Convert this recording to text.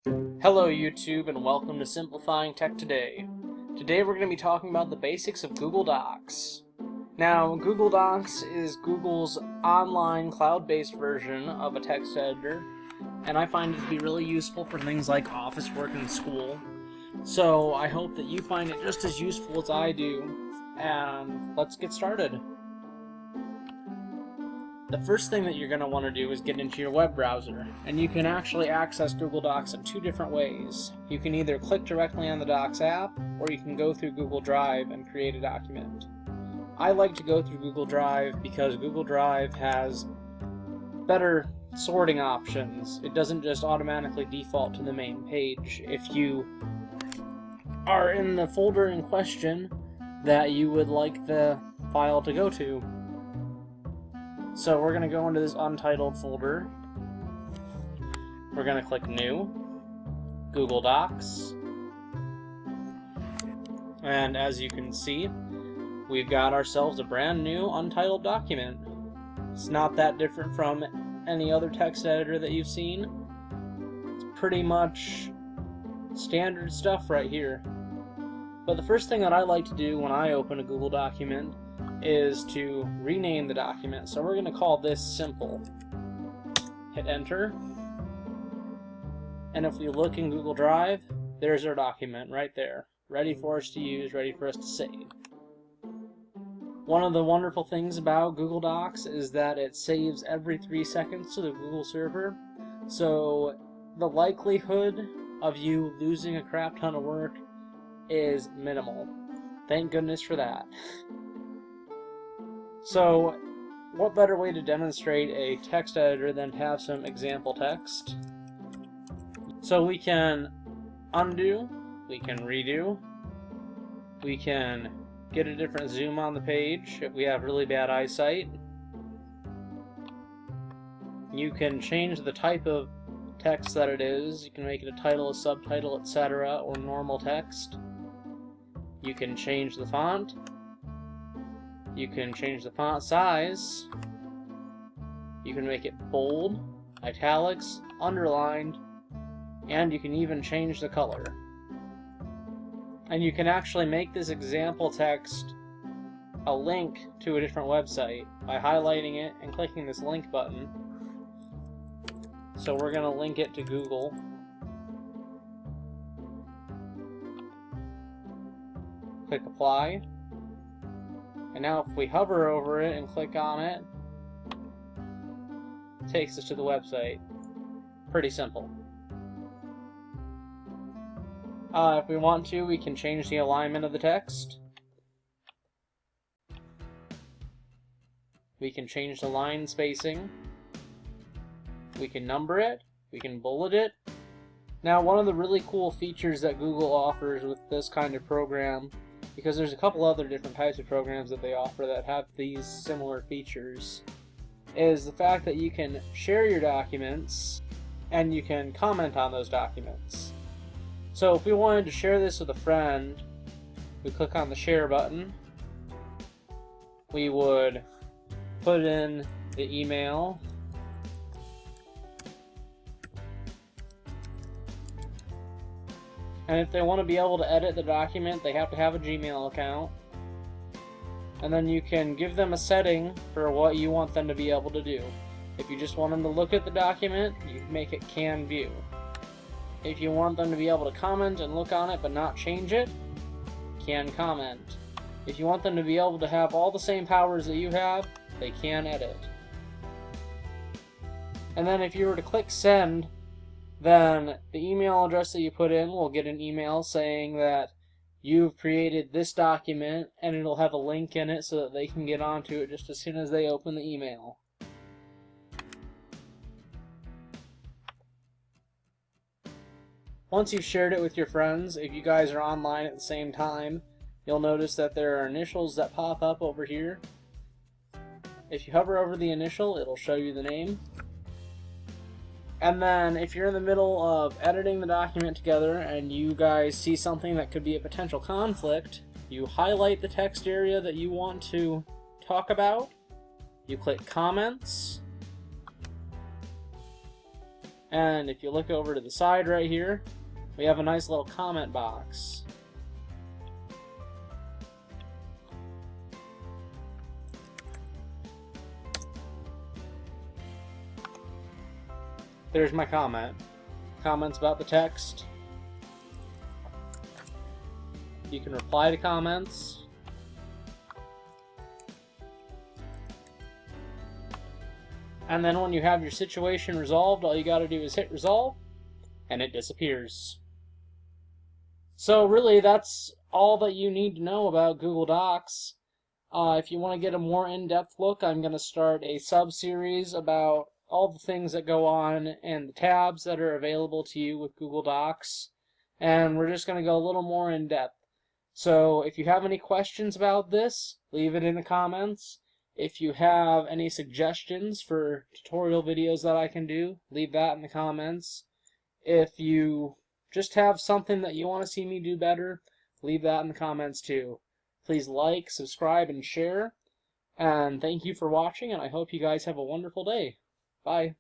Hello YouTube and welcome to Simplifying Tech Today. Today we're going to be talking about the basics of Google Docs. Now, Google Docs is Google's online cloud-based version of a text editor, and I find it to be really useful for things like office work and school. So I hope that you find it just as useful as I do, and let's get started. The first thing that you're going to want to do is get into your web browser, and you can actually access Google Docs in two different ways. You can either click directly on the Docs app, or you can go through Google Drive and create a document. I like to go through Google Drive because Google Drive has better sorting options. It doesn't just automatically default to the main page. If you are in the folder in question that you would like the file to go to. So we're going to go into this untitled folder. We're going to click New, Google Docs, and as you can see, we've got ourselves a brand new untitled document. It's not that different from any other text editor that you've seen. It's pretty much standard stuff right here. But the first thing that I like to do when I open a Google document is to rename the document. So we're going to call this Simple. Hit Enter. And if we look in Google Drive, there's our document right there. Ready for us to use, ready for us to save. One of the wonderful things about Google Docs is that it saves every 3 seconds to the Google server. So the likelihood of you losing a crap ton of work is minimal. Thank goodness for that. So, what better way to demonstrate a text editor than to have some example text? So we can undo, we can redo, we can get a different zoom on the page if we have really bad eyesight. You can change the type of text that it is. You can make it a title, a subtitle, etc., or normal text. You can change the font. You can change the font size. You can make it bold, italics, underlined, and you can even change the color. And you can actually make this example text a link to a different website by highlighting it and clicking this link button. So we're going to link it to Google. Click Apply. And now if we hover over it and click on it, it takes us to the website. Pretty simple. If we want to, we can change the alignment of the text. We can change the line spacing. We can number it. We can bullet it. Now, one of the really cool features that Google offers with this kind of program, because there's a couple other different types of programs that they offer that have these similar features, is the fact that you can share your documents and you can comment on those documents. So if we wanted to share this with a friend, we click on the share button. We would put in the email. And if they want to be able to edit the document, they have to have a Gmail account. And then you can give them a setting for what you want them to be able to do. If you just want them to look at the document, you can make it Can View. If you want them to be able to comment and look on it but not change it, Can Comment. If you want them to be able to have all the same powers that you have, they can edit. And then if you were to click Send, then the email address that you put in will get an email saying that you've created this document, and it'll have a link in it so that they can get onto it just as soon as they open the email. Once you've shared it with your friends, if you guys are online at the same time, you'll notice that there are initials that pop up over here. If you hover over the initial, it'll show you the name. And then if you're in the middle of editing the document together and you guys see something that could be a potential conflict, you highlight the text area that you want to talk about, you click Comments, And if you look over to the side right here, we have a nice little comment box. There's my comment. Comments about the text. You can reply to comments. And then when you have your situation resolved, all you gotta do is hit resolve, and it disappears. So really, that's all that you need to know about Google Docs. If you want to get a more in-depth look, I'm going to start a sub-series about all the things that go on and the tabs that are available to you with Google Docs. And we're just going to go a little more in-depth. So if you have any questions about this, leave it in the comments. If you have any suggestions for tutorial videos that I can do, leave that in the comments. If you just have something that you want to see me do better, leave that in the comments too. Please like, subscribe, and share. And thank you for watching, and I hope you guys have a wonderful day. Bye.